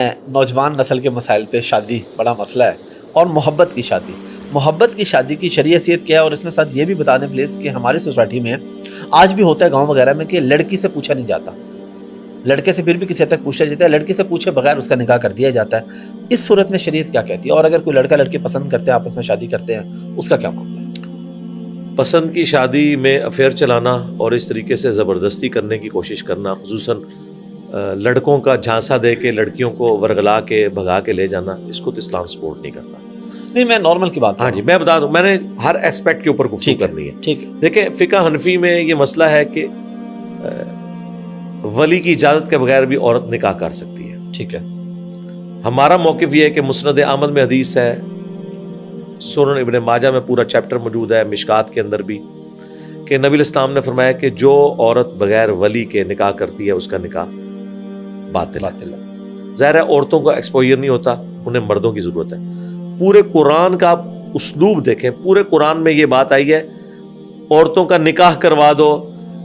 نوجوان نسل کے مسائل پہ شادی بڑا مسئلہ ہے، اور محبت کی شادی کی شرعی حیثیت کیا ہے، اور اس میں ساتھ یہ بھی بتا دیں پلیز کہ ہماری سوسائٹی میں آج بھی ہوتا ہے گاؤں وغیرہ میں کہ لڑکی سے پوچھا نہیں جاتا، لڑکے سے پھر بھی کسی حد تک پوچھا جاتا ہے، لڑکی سے پوچھے بغیر اس کا نکاح کر دیا جاتا ہے۔ اس صورت میں شریعت کیا کہتی ہے، اور اگر کوئی لڑکا لڑکی پسند کرتے ہیں، آپس میں شادی کرتے ہیں، اس کا کیا معاملہ ہے؟ پسند کی شادی میں افیئر چلانا اور اس طریقے سے زبردستی کرنے کی کوشش کرنا، خصوصاً لڑکوں کا جھانسا دے کے لڑکیوں کو ورگلا کے بھگا کے لے جانا، اس کو تو اسلام سپورٹ نہیں کرتا۔ نہیں، میں نارمل کی بات ہاں جی، میں بتا دوں، میں نے ہر ایسپیکٹ کے اوپر گفتگو کرنی ہے۔ ٹھیک ہے، دیکھیں، فقہ حنفی میں یہ مسئلہ ہے کہ ولی کی اجازت کے بغیر بھی عورت نکاح کر سکتی ہے۔ ٹھیک ہے، ہمارا موقف یہ ہے کہ مسند احمد میں حدیث ہے، سنن ابن ماجہ میں پورا چیپٹر موجود ہے، مشکات کے اندر بھی، کہ نبی الاسلام نے فرمایا کہ جو عورت بغیر ولی کے نکاح کرتی ہے اس کا نکاح باطل ہے۔ ظاہر ہے عورتوں کا ایکسپوئر نہیں ہوتا، انہیں مردوں کی ضرورت ہے۔ پورے قرآن کا آپ اسلوب دیکھیں، پورے قرآن میں یہ بات آئی ہے، عورتوں کا نکاح کروا دو،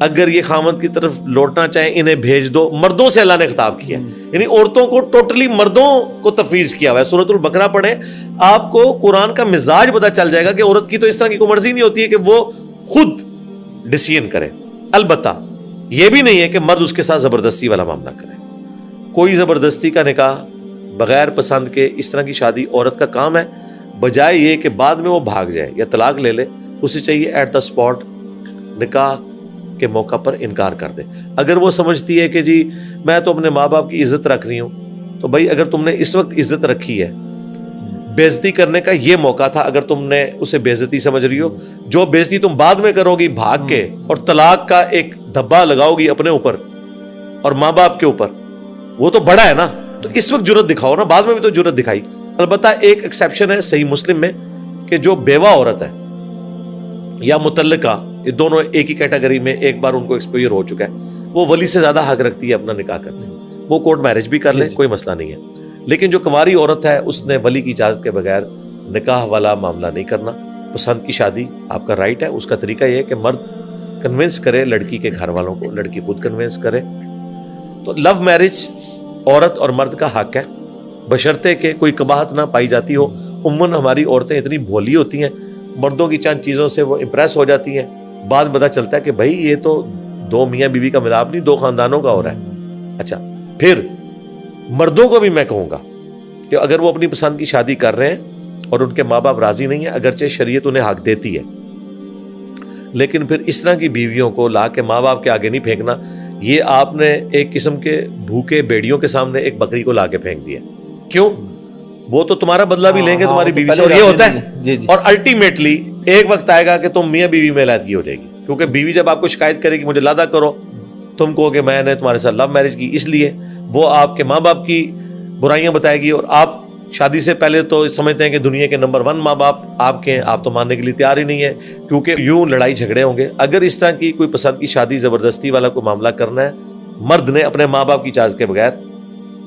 اگر یہ خامد کی طرف لوٹنا چاہیں انہیں بھیج دو۔ مردوں سے اللہ نے خطاب کیا ہے، یعنی عورتوں کو ٹوٹلی مردوں کو تفویض کیا ہوا ہے۔ سورۃ البقرہ پڑھیں، آپ کو قرآن کا مزاج پتہ چل جائے گا کہ عورت کی تو اس طرح کی کوئی مرضی نہیں ہوتی ہے کہ وہ خود ڈیسیژن کرے۔ البتہ یہ بھی نہیں ہے کہ مرد اس کے ساتھ زبردستی والا معاملہ کرے۔ کوئی زبردستی کا نکاح بغیر پسند کے، اس طرح کی شادی عورت کا کام ہے، بجائے یہ کہ بعد میں وہ بھاگ جائے یا طلاق لے لے، اسے چاہیے ایٹ دا اسپاٹ نکاح کے موقع پر انکار کر دے۔ اگر وہ سمجھتی ہے کہ جی میں تو اپنے ماں باپ کی عزت رکھ رہی ہوں، تو بھائی اگر تم نے اس وقت عزت رکھی ہے، بےعزتی کرنے کا یہ موقع تھا، اگر تم نے اسے بےعزتی سمجھ رہی ہو، جو بےعزتی تم بعد میں کرو گی بھاگ کے، اور طلاق کا ایک دھبا لگاؤ گی اپنے اوپر اور ماں باپ کے اوپر، وہ تو بڑا ہے نا۔ تو اس وقت جرت دکھاؤ نا، بعد میں بھی تو جرت دکھائی۔ البتہ ایک ایکسیپشن ہے صحیح مسلم میں کہ جو بیوہ عورت ہے یا متعلقہ، یہ دونوں ایک ہی کیٹیگری میں، ایک بار ان کو ایکسپوئر ہو چکا ہے، وہ ولی سے زیادہ حق رکھتی ہے اپنا نکاح کرنے، وہ کورٹ میرج بھی کر لے، کوئی مسئلہ نہیں ہے۔ لیکن جو کنواری عورت ہے، اس نے ولی کی اجازت کے بغیر نکاح والا معاملہ نہیں کرنا۔ پسند کی شادی آپ کا رائٹ ہے، اس کا طریقہ یہ ہے کہ مرد کنونس کرے لڑکی کے گھر والوں کو، لڑکی خود کنونس کرے۔ تو لو میرج عورت اور مرد کا حق ہے، بشرطے کہ کوئی قباحت نہ پائی جاتی ہو۔ عموماً ہماری عورتیں اتنی بھولی ہوتی ہیں، مردوں کی چند چیزوں سے وہ امپریس ہو جاتی ہیں، بعد پتہ چلتا ہے کہ بھائی یہ تو دو میاں بیوی کا ملاپ نہیں، دو خاندانوں کا ہو رہا ہے۔ اچھا، پھر مردوں کو بھی میں کہوں گا کہ اگر وہ اپنی پسند کی شادی کر رہے ہیں اور ان کے ماں باپ راضی نہیں ہیں، اگرچہ شریعت انہیں حق دیتی ہے، لیکن پھر اس طرح کی بیویوں کو لا کے ماں باپ کے آگے نہیں پھینکنا۔ یہ آپ نے ایک قسم کے بھوکے بیڑیوں کے سامنے ایک بکری کو لا کے پھینک دیا۔ کیوں؟ وہ تو تمہارا بدلہ بھی لیں گے تمہاری بیوی سے، اور یہ ہوتا ہے۔ اور الٹیمیٹلی ایک وقت آئے گا کہ تم میاں بیوی میں علیحدگی ہو جائے گی، کیونکہ بیوی جب آپ کو شکایت کرے گی مجھے لادہ کرو، تم کہو کہ میں نے تمہارے ساتھ لو میرج کی، اس لیے وہ آپ کے ماں باپ کی برائیاں بتائے گی، اور آپ شادی سے پہلے تو سمجھتے ہیں کہ دنیا کے نمبر 1 ماں باپ آپ کے ہیں، آپ تو ماننے کے لیے تیار ہی نہیں ہے، کیونکہ یوں لڑائی جھگڑے ہوں گے۔ اگر اس طرح کی کوئی پسند کی شادی زبردستی والا کوئی معاملہ کرنا ہے، مرد نے اپنے ماں باپ کی اجازت کے بغیر،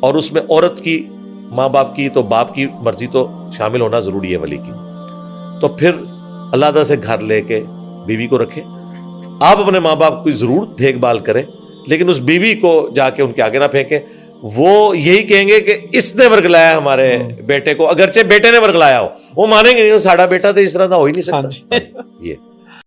اور اس میں عورت کی ماں باپ کی تو باپ کی مرضی تو شامل ہونا ضروری ہے، ولی کی، تو پھر علیحدہ سے گھر لے کے بیوی کو رکھے۔ آپ اپنے ماں باپ کی ضرور دیکھ بھال کریں، لیکن اس بیوی کو جا کے ان کے آگے نہ پھینکیں۔ وہ یہی کہیں گے کہ اس نے ورگلایا ہمارے بیٹے کو، اگرچہ بیٹے نے ورگلایا ہو، وہ مانیں گے نہیں، ساڑھا بیٹا تو اس طرح کا ہو ہی نہیں سکتا۔ یہ